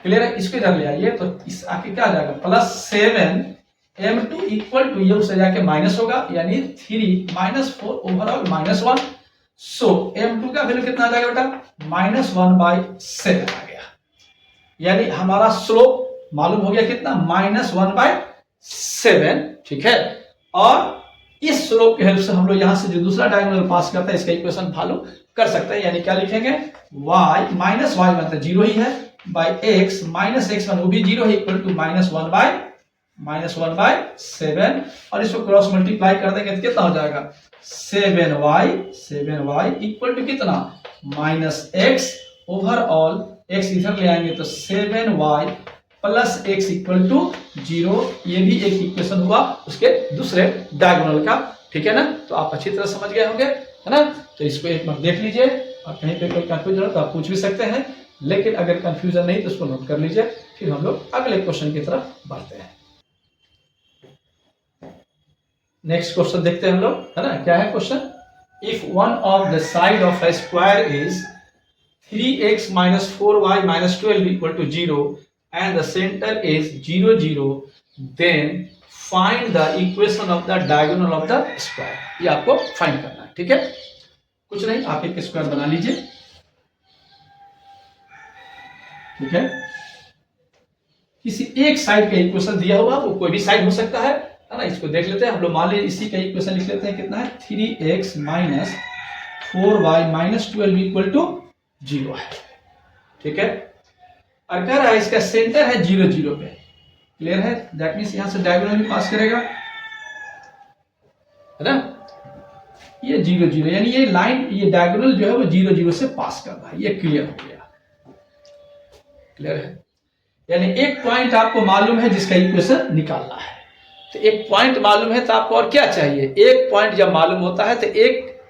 Speaker 1: क्लियर है, इसको इधर ले आइए तो इस आके क्या आ जाएगा, प्लस 7m2 इक्वल टू, ये उससे जाके माइनस होगा, यानी 3 माइनस 4 ओवरऑल माइनस 1। सो m2 का वैल्यू कितना आ जाएगा बेटा, -1/7 आ गया। यानी हमारा स्लोप मालूम हो गया कितना, -1/7। ठीक है, और इस स्लोप की हेल्प से हम लोग यहां से जो दूसरा डायगोनल पास करता है इसका इक्वेशन फॉलो कर सकते हैं। यानी क्या लिखेंगे, y माइनस वाई मतलब जीरो ही है, बाई x माइनस x वो भी जीरो है, इक्वल टू -1/7। और इसको क्रॉस मल्टीप्लाई कर देंगे तो कितना हो जाएगा, 7y इक्वल टू कितना, -x ओवरऑल, x इधर ले आएंगे तो 7y plus x equal to 0। ये भी एक इक्वेशन हुआ उसके दूसरे डायगोनल का। ठीक है ना, तो आप अच्छी तरह समझ गए होंगे, है ना। तो इसको एक बार देख लीजिए, और कहीं पे कोई कंफ्यूजन हो तो आप पूछ भी सकते हैं, लेकिन अगर कंफ्यूजन नहीं तो उसको नोट कर लीजिए। फिर हम लोग अगले क्वेश्चन की तरफ बढ़ते हैं। नेक्स्ट क्वेश्चन देखते हैं हम लोग, है ना। क्या है question, if one of the side of a square is 3x minus 4y minus 12 equal to 0 and the center is 0 0, then find the equation of the diagonal of the square। ये आपको फाइंड करना है। ठीक है, कुछ नहीं, आप एक स्क्वायर बना लीजिए। ठीक है, किसी एक साइड का इक्वेशन दिया हुआ, वो कोई भी साइड हो सकता है ना। इसको देख लेते हैं हम लोग, मान लीजिए इसी का इक्वेशन लिख लेते हैं, कितना है, 3x minus 4y minus 12 equal to 0 है। ठीक है, और कह रहा है इसका सेंटर है 0 0 पे। क्लियर है, दैट मींस यहां से डायगोनल भी पास करेगा, है ना। ये 0 0 यानी ये लाइन, ये डायगोनल जो है वो 0 0 से पास कर रहा है। ये क्लियर हो गया। क्लियर है, यानी एक पॉइंट आपको मालूम है जिसका इक्वेशन निकालना है। तो एक पॉइंट मालूम है तो आपको और क्या चाहिए, एक पॉइंट जब मालूम होता है तो एक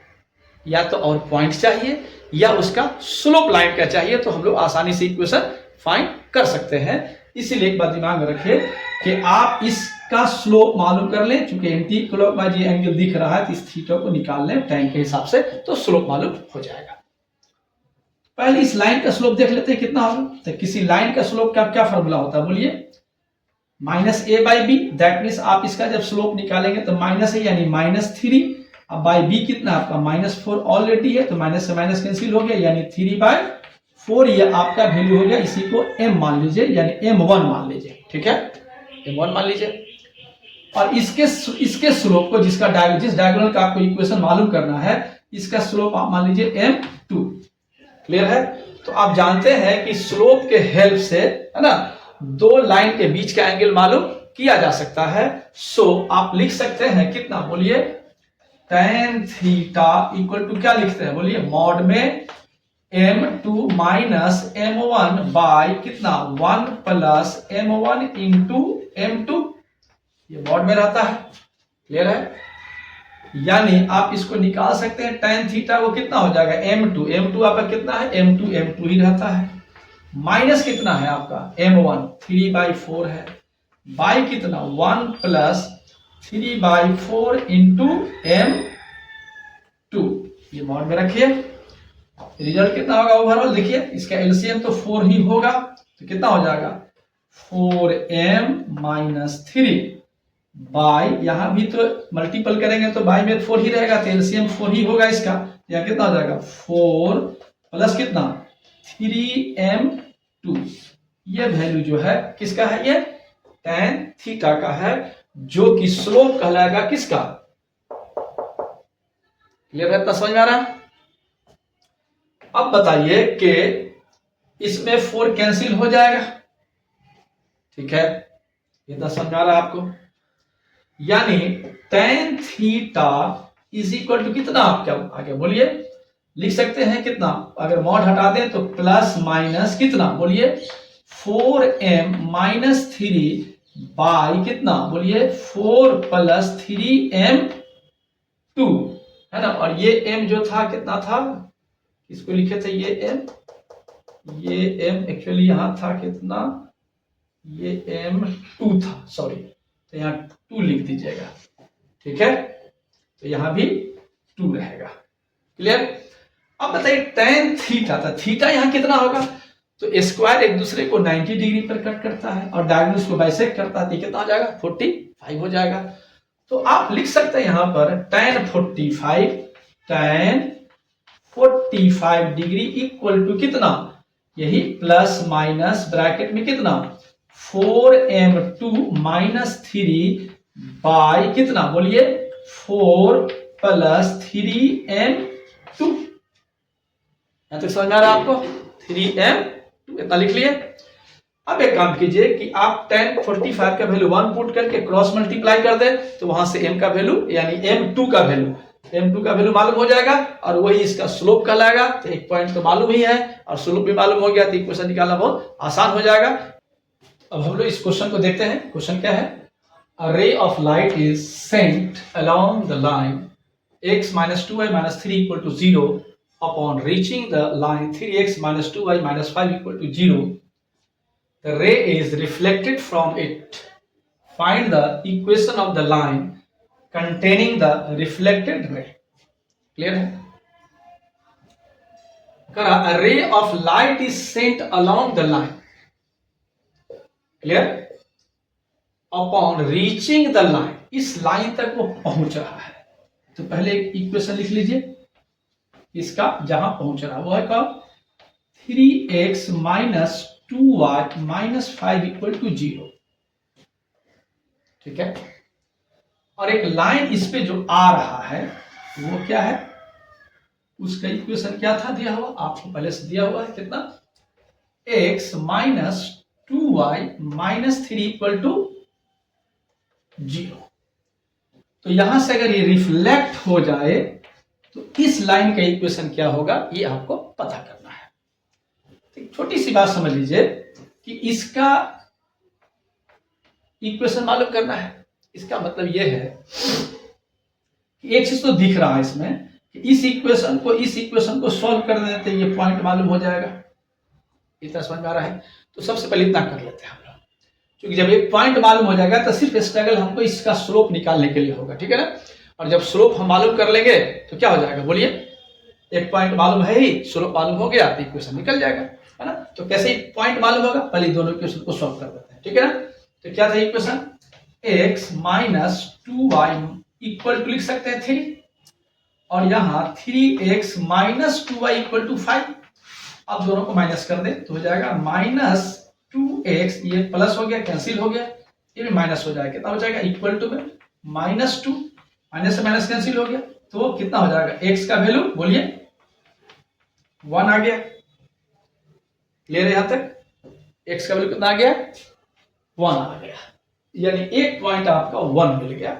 Speaker 1: या तो और पॉइंट चाहिए या उसका स्लोप लाइन का चाहिए, तो हम लोग आसानी से इक्वेशन फाइंड कर सकते हैं। इसीलिए एक बात दिमाग में रखिए कि आप इसका स्लोप मालूम कर लें, क्योंकि एंटी क्लॉकवाइज ये एंगल दिख रहा है तो इस थीटा को निकाल लें टाइम के हिसाब से, तो स्लोप मालूम हो जाएगा। पहले इस लाइन का स्लोप देख लेते हैं कितना होगा। तो किसी लाइन का स्लोप का क्या फॉर्मूला होता है, बोलिए, -a/b। दैट मींस आप इसका जब स्लोप निकालेंगे तो माइनस है, यानी -3। अब बाई b कितना आपका -4 ऑलरेडी है, तो माइनस से माइनस कैंसिल हो गया, यानी 3/4। ये आपका वैल्यू हो गया, इसी को m मान लीजिए, यानी m1 मान लीजिए। ठीक है, m1 मान लीजिए। और इसके स्लोप को जिस डायगोनल का आपको इक्वेशन मालूम करना है, इसका स्लोप आप मान लीजिए m2। क्लियर है, तो आप जानते हैं कि स्लोप के हेल्प से, है ना, दो लाइन के बीच का एंगल मालूम किया जा सकता है। सो आप लिख सकते हैं कितना, बोलिए, tan थीटा इक्वल टू क्या लिखते हैं, बोलिए, मॉड में m2 माइनस m1 बाय कितना, 1 प्लस m1 इंटू m2। ये मॉड में रहता है। क्लियर है, यानी आप इसको निकाल सकते हैं, tan थीटा वो कितना हो जाएगा, m2 आपका कितना है, m2 ही रहता है। माइनस कितना है आपका, m1 3/4 है, बाई कितना, 1 प्लस 3/4 इंटू m2। ये मॉड में रखिए। रिजल्ट कितना होगा ओवरऑल, देखिए, इसका एलसीएम तो 4 ही होगा, तो कितना हो जाएगा, 4m माइनस 3 बाई, यहां भी तो मल्टीपल करेंगे तो बाई में 4 ही रहेगा, तो एलसीएम 4 ही होगा इसका। या कितना हो जाएगा 4 प्लस कितना 3m2। ये वैल्यू जो है किसका है, ये tan थीटा का है, जो कि स्लोप कहलाएगा किसका। क्लियर है, समझ में आ रहा है। अब बताइए कि इसमें 4 कैंसिल हो जाएगा, ठीक है, ये तो समझ आ रहा है आपको। यानी tan theta is equal to कितना, आप क्या आगे बोलिए, लिख सकते हैं कितना, अगर मॉड हटा दें तो प्लस माइनस कितना बोलिए 4m माइनस 3 बाई कितना बोलिए 4 प्लस 3m2 है ना। और ये m जो था कितना था, इसको लिखे थे ये m एक्चुअली यहां था कितना, ये m2 था, सॉरी, तो यहाँ 2 लिख दीजिएगा, ठीक है, तो यहां भी 2 रहेगा। क्लियर। अब बताइए tan थीटा, तो थीटा यहां कितना होगा, तो स्क्वायर एक दूसरे को 90 डिग्री पर कट करता है और डायगोनल्स को बाइसेक्ट करता है, तो कितना हो जाएगा 45 हो जाएगा। तो आप लिख सकते हैं यहां पर tan 45 डिग्री इक्वल टू कितना, यही प्लस माइनस ब्रैकेट में कितना 4m2 माइनस 3 बाई कितना बोलिए 4 प्लस 3m2। यहां तक समझ में आ रहा है आपको, 3m2 इतना लिख लिए। अब एक काम कीजिए कि आप tan 45 का वैल्यू 1 पुट करके क्रॉस मल्टीप्लाई कर दें, तो वहां से m का वैल्यू यानी m2 का वैल्यू मालूम हो जाएगा, और वही इसका स्लोप कहलाएगा। तो एक पॉइंट तो मालूम ही है और स्लोप भी मालूम हो गया, तो इक्वेशन निकालना बहुत आसान हो जाएगा। अब हम लोग इस क्वेश्चन को देखते हैं। क्वेश्चन क्या है, a ray of light is sent along the line x minus 2y minus 3 equal to 0 upon reaching the line 3x minus 2y minus 5 equal to 0. The ray is reflected from it. Find the equation of the line containing the reflected ray. Clear है? A ray of light is sent along the line. Clear? Upon reaching the line, इस line तक वो पहुंच रहा है। तो पहले एक इक्वेशन लिख लीजिए इसका, जहां पहुंच रहा है वो है कब 3x minus 2y minus 5 equal to 0, ठीक है। और एक लाइन इस पे जो आ रहा है वो क्या है, उसका इक्वेशन क्या था दिया हुआ, आपको पहले से दिया हुआ है कितना, x minus 2y minus 3 equal to 0। तो यहां से अगर ये रिफ्लेक्ट हो जाए तो इस लाइन का इक्वेशन क्या होगा, ये आपको पता करना है। एक छोटी सी बात समझ लीजिए कि इसका इक्वेशन मालूम करना है। इसका मतलब यह है कि एक चीज तो दिख रहा है इसमें कि इस इक्वेशन को सॉल्व कर देते ये पॉइंट मालूम हो जाएगा। इतना समझ में आ रहा है। तो सबसे पहले इतना कर लेते हैं हम लोग, क्योंकि जब एक पॉइंट मालूम हो जाएगा तो सिर्फ स्ट्रगल हमको इसका स्लोप निकालने के लिए होगा, ठीक है ना। और जब स्लोप हम मालूम कर लेंगे तो क्या हो जाएगा बोलिए, एक पॉइंट मालूम है ही, स्लोप मालूम हो गया तो इक्वेशन निकल जाएगा, है ना। तो कैसे पॉइंट मालूम होगा, पहले दोनों इक्वेशन को सॉल्व कर देते हैं, ठीक है ना। तो क्या था equation, x minus 2y equal to लिख सकते हैं 3, और यहां 3x minus 2y equal to 5। अब दोनों को माइनस कर दे तो हो जाएगा माइनस 2x, ये प्लस हो गया कैंसिल हो गया, ये भी माइनस हो जाएगा, कितना हो जाएगा इक्वल टू में -2, माइनस से माइनस कैंसिल हो गया, तो कितना हो जाएगा x का वैल्यू बोलिए 1 आ गया। क्लियर है यहां तक, x का वैल्यू कितना आ गया 1 आ गया, यानी एक पॉइंट आपका 1 मिल गया।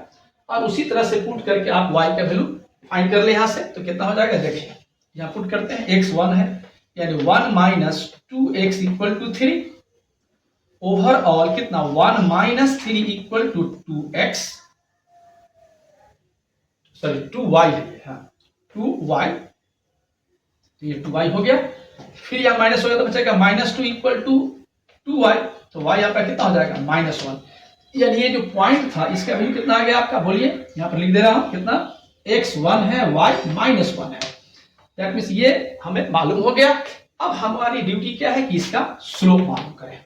Speaker 1: और उसी तरह से पुट करके आप y का वैल्यू फाइंड कर ले यहां से, तो कितना हो जाएगा देखिए, यहां पुट करते हैं x 1 है, यानी 1 minus 2x equal to 3, overall कितना 1 minus 3 equal to 2x, sorry 2y है, हाँ 2y, तो ये 2y हो गया। फिर यहां माइनस हो गया तो बचेगा -2 इक्वल टू 2y, तो y आपका कितना हो जाएगा -1, यानी ये जो पॉइंट था इसका वैल्यू कितना आ गया आपका बोलिए, यहां पर लिख दे रहा हूं कितना, x 1 है y -1 है। दैट मींस ये हमें मालूम हो गया। अब हमारी ड्यूटी क्या है कि इसका स्लोप मालूम करें,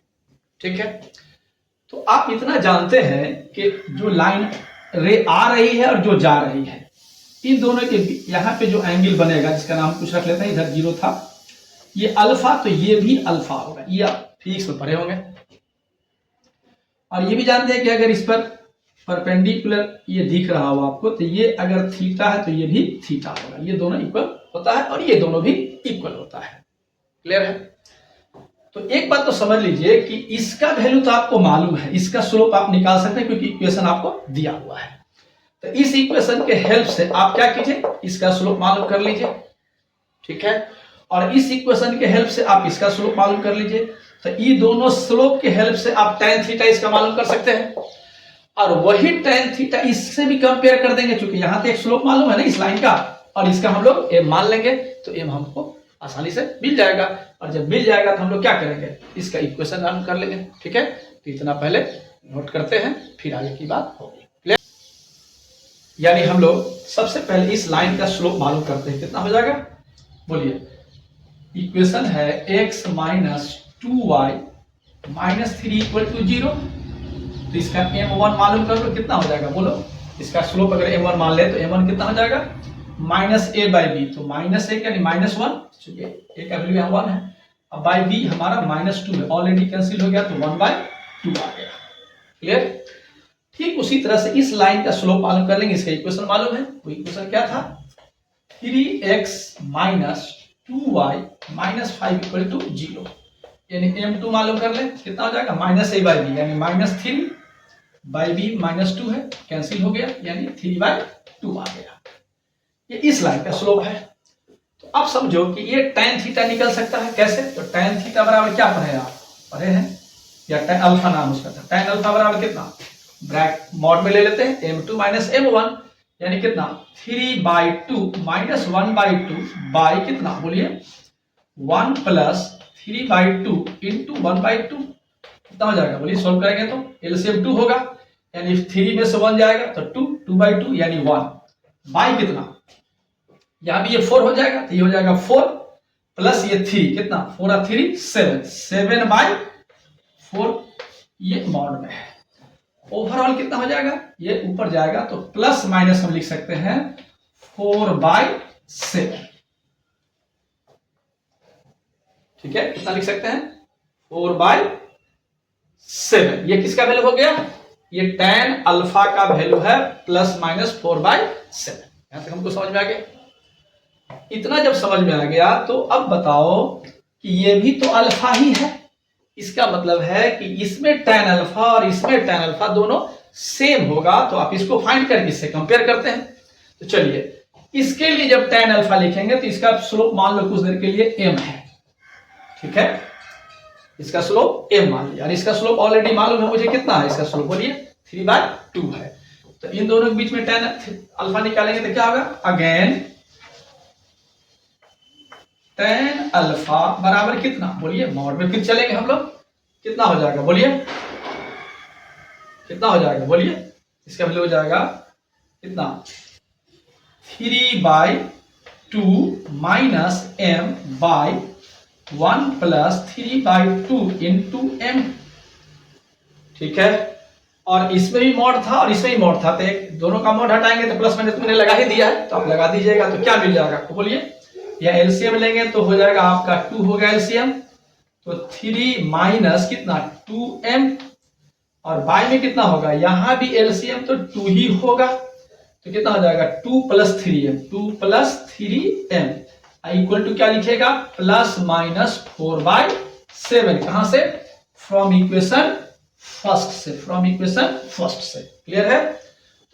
Speaker 1: ठीक है। तो आप इतना जानते हैं कि जो लाइन रे आ रही है और जो जा रही है, इन दोनों के यहाँ पे जो एंगल बनेगा, जिसका नाम कुछ रख लेते हैं, इधर 0 था, ये अल्फा, तो ये भी अल्फा होगा। ये आप फिजिक्स में पढ़े होंगे। और ये भी जानते हैं कि अगर इस पर परपेंडिकुलर ये दिख रहा हो आपको, तो ये अगर थीटा है तो ये भी थीटा होगा। ये दोनों इक्वल होता है और ये दोनों भी इक्वल होता है। क्लियर है? तो एक बात तो समझ लीजिए कि इसका वैल्यू तो आपको मालूम है, इसका स्लोप आप निकाल सकते हैं क्योंकि इक्वेशन आपको दिया हुआ है। तो इस इक्वेशन के हेल्प से आप क्या कीजिए, इसका स्लोप मालूम कर लीजिए। ठीक है? और इस इक्वेशन के हेल्प से आप इसका स्लोप मालूम कर लीजिए। तो ये दोनों स्लोप के हेल्प से आप tan थीटा इसका मालूम कर सकते हैं। और वही tan थीटा इससे भी कंपेयर कर देंगे, क्योंकि यहां तो एक स्लोप मालूम है ना इस लाइन का, और इसका हम लोग m मान लेंगे, तो m हमको आसानी से मिल जाएगा। और जब मिल जाएगा तो हम लोग क्या करेंगे, इसका इक्वेशन मालूम कर लेंगे। ठीक है? तो इतना पहले नोट करते हैं, फिर आगे की बात होगी। क्लियर? यानी हम लोग सबसे पहले इस लाइन का स्लोप मालूम करते हैं। कितना हो जाएगा बोलिए? इक्वेशन है x minus 2y minus 3 equal to 0। तो इसका m1 मालूम कर लो, कितना हो जाएगा बोलो? इसका स्लोप अगर m1 मान ले तो m1 कितना हो जाएगा, माइनस a बाई बी। तो माइनस a यानी माइनस 1, चूंकि a का वैल्यू 1 है। अब बाई b हमारा माइनस 2 है, ऑलरेडी कैंसिल हो गया, तो 1/2 आ गया। क्लियर? ठीक उसी तरह से इस लाइन का स्लोप मालूम कर लेंगे। इसका इक्वेशन मालूम है, वो इक्वेशन क्या था, 3x minus 2y minus 5 equal to 0। यानी m2 मालूम कर ले, कितना हो जाएगा, माइनस a बाई बी, यानी माइनस 3 बाई बी माइनस 2 है, कैंसिल हो गया, यानी 3/2 आ गया। ये इस लाइन का स्लोप है। तो अब समझो कि ये tan थीटा निकल सकता है। कैसे? तो tan थीटा बराबर क्या पढ़े आप, पढ़े हैं, या tan अल्फा नाम उसका था। tan अल्फा बराबर कितना, ब्रैकेट मॉड में ले लेते हैं, m2 माइनस m1, यानी कितना, 3/2 माइनस 1/2 बाई कितना बोलिए, 1 प्लस 3/2 इंटू 1/2। कितना हो जाएगा बोलिए, सोल्व करेंगे तो एलसीएम 2 होगा, यानी 3 में से 1 जाएगा तो 2/2 यानी 1 बाई कितना, यहां भी ये 4 हो जाएगा, तो ये हो जाएगा 4 प्लस ये 3, कितना, 4 और 3 7/4, ये मॉड में है। ओवरऑल कितना हो जाएगा, ये ऊपर जाएगा तो प्लस माइनस हम लिख सकते हैं 4/7। ठीक है? कितना लिख सकते हैं, 4/7। ये किसका वैल्यू हो गया, ये tan अल्फा का वैल्यू है, प्लस माइनस 4/7। यहां तक हमको समझ में आ गया? इतना जब समझ में आ गया तो अब बताओ कि ये भी तो अल्फा ही है। इसका मतलब है कि इसमें tan अल्फा और इसमें tan अल्फा दोनों सेम होगा, तो आप इसको फाइंड करके इससे कंपेयर करते हैं। तो चलिए, इसके लिए जब tan अल्फा लिखेंगे तो इसका स्लोप मान लो कुछ देर के लिए m है। ठीक है? इसका स्लोप m मान लिया, और इसका स्लोप ऑलरेडी मालूम है मुझे, कितना है इसका स्लोप बोलिए, 3/2 है। तो इन दोनों के बीच में tan अल्फा निकालेंगे तो क्या होगा, अगेन tan अल्फा बराबर कितना बोलिए, मॉड में फिर चलेंगे हम लोग, कितना हो जाएगा बोलिए, कितना हो जाएगा बोलिए, इसका वैल्यू हो जाएगा कितना, 3/2 minus m by 1 plus 3/2 into m। ठीक है? और इसमें भी मॉड था और इसमें भी मॉड था, तो एक दोनों का मॉड हटाएंगे तो प्लस माइनस मैंने लगा ही दिया है, तो आप लगा दीजिएगा। तो क्या मिल जाएगा आपको बोलिए, या एलसीएम लेंगे तो हो जाएगा आपका 2 होगा एलसीएम, तो 3 माइनस कितना 2m, और बाई में कितना होगा, यहां भी एलसीएम तो 2 ही होगा, तो कितना हो जाएगा 2 plus 3m, 2 plus 3m equal to क्या लिखेगा, प्लस माइनस 4/7। कहां से, फ्रॉम इक्वेशन फर्स्ट से, फ्रॉम इक्वेशन फर्स्ट से। क्लियर है?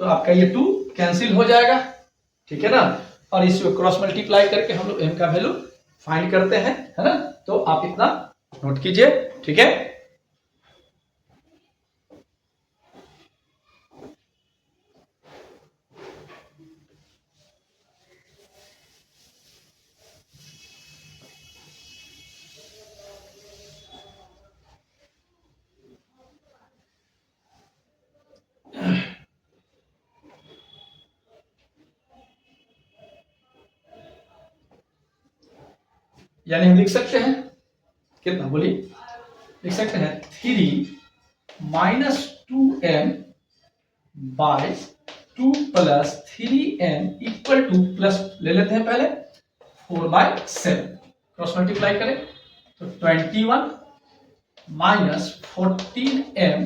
Speaker 1: तो आपका ये 2 कैंसिल हो जाएगा। ठीक है ना? और इसको क्रॉस मल्टीप्लाई करके हम लोग m का वैल्यू फाइंड करते हैं, है ना? तो आप इतना नोट कीजिए। ठीक है? यानी हम लिख सकते हैं कितना बोलिए, लिख सकते हैं 3 minus 2m by 2 plus 3m equal two plus ले लेते हैं पहले 4/7 क्रॉस मल्टीप्लाई करें तो 21 minus 14m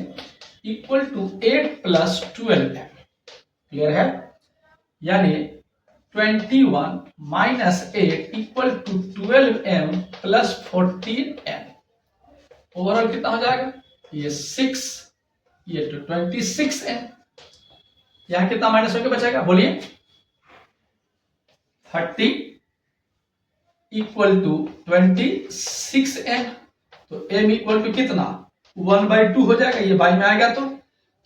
Speaker 1: equal to 8 plus 12m। Clear है? यानी 21 minus 8 equal to 12m plus 14m। Overall कितना हो जाएगा? ये 6, ये तो 26m। यहां कितना माइनस होकर बचेगा बोलिए? 30 इक्वल टू 26m। तो m इक्वल टू कितना? 1/2 हो जाएगा। ये बाई में आएगा तो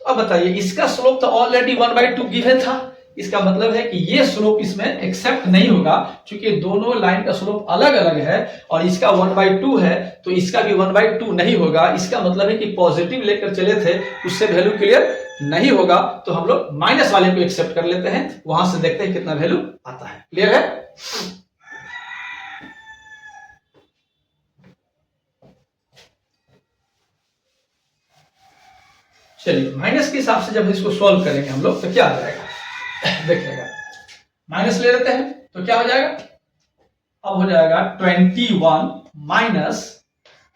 Speaker 1: अब बताइए इसका स्लोप तो ऑलरेडी 1/2 गिवन था। इसका मतलब है कि ये स्लोप इसमें एक्सेप्ट नहीं होगा, क्योंकि दोनों लाइन का स्लोप अलग अलग है और इसका 1/2 है तो इसका भी 1/2 नहीं होगा। इसका मतलब है कि पॉजिटिव लेकर चले थे, उससे वैल्यू क्लियर नहीं होगा, तो हम लोग माइनस वाले को एक्सेप्ट कर लेते हैं, वहां से देखते हैं कितना वैल्यू आता है। क्लियर है? चलिए माइनस के हिसाब से जब इसको सॉल्व करेंगे हम लोग तो क्या आ जाएगा देखिएगा। माइनस ले लेते हैं तो क्या हो जाएगा? अब हो जाएगा 21 माइनस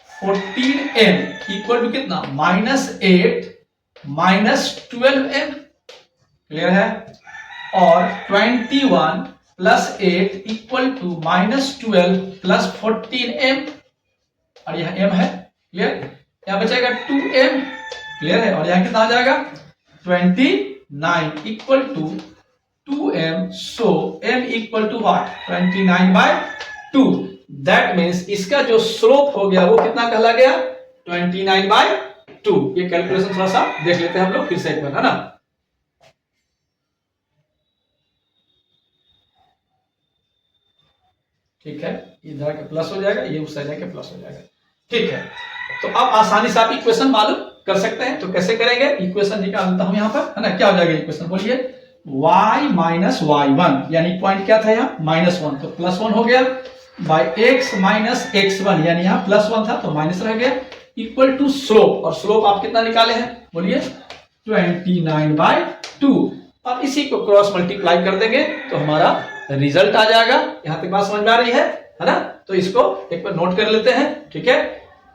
Speaker 1: 14m इक्वल टू कितना? -8 माइनस 12m। क्लियर है? और 21 plus 8 equal to -12 plus 14m और यह m है। क्लियर? यहां बचेगा 2m। क्लियर है? और यहां कितना आ जाएगा? 29 equal to 2m। So m equal to what? 29/2। That means इसका जो स्लोप हो गया वो कितना कहला गया? 29/2। ये कैलकुलेशन थोड़ा सा देख लेते हैं हम लोग फिर से एक बार, है ना? ठीक है, इधर के प्लस हो जाएगा, ये उस साइड के प्लस हो जाएगा। ठीक है, तो अब आसानी से आप इक्वेशन मालूम कर सकते हैं। तो कैसे करेंगे? इक्वेशन निकालता हूं यहां पर, है ना? क्या हो जाएगा इक्वेशन बोलिए? y माइनस y1 यानी पॉइंट क्या था यहाँ? -1, तो +1 हो गया, बाई x माइनस x1 यानी यहाँ +1 था तो माइनस रह गया, इक्वल टू स्लोप। और स्लोप आप कितना निकाले हैं बोलिए? 29/2। अब इसी को क्रॉस मल्टीप्लाई कर देंगे तो हमारा रिजल्ट आ जाएगा। यहां तक बात समझ में आ रही है ना? तो इसको एक बार नोट कर लेते हैं। ठीक है,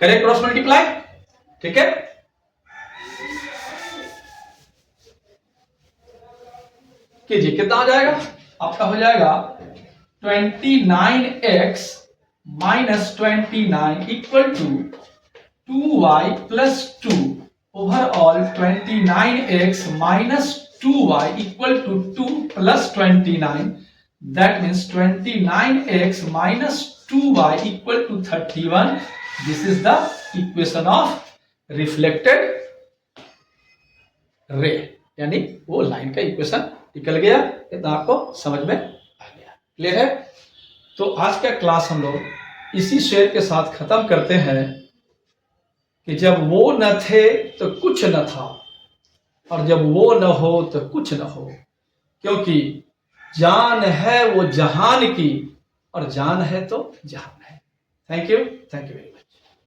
Speaker 1: करें क्रॉस मल्टीप्लाई। ठीक है, कीजिए, कितना हो जाएगा? आपका हो जाएगा 29x minus 29 equal to 2y plus 2 overall 29x minus 2y equal to 2 plus 29। That means 29x minus 2y equal to 31। This is the equation of reflected ray, यानी वो लाइन का इक्वेशन निकल गया। इतना आपको समझ में आ गया? क्लियर है? तो आज का क्लास हम लोग इसी शेर के साथ खत्म करते हैं कि जब वो न थे तो कुछ न था, और जब वो न हो तो कुछ न हो, क्योंकि जान है वो जहान की और जान है तो जहान है। Thank you very much.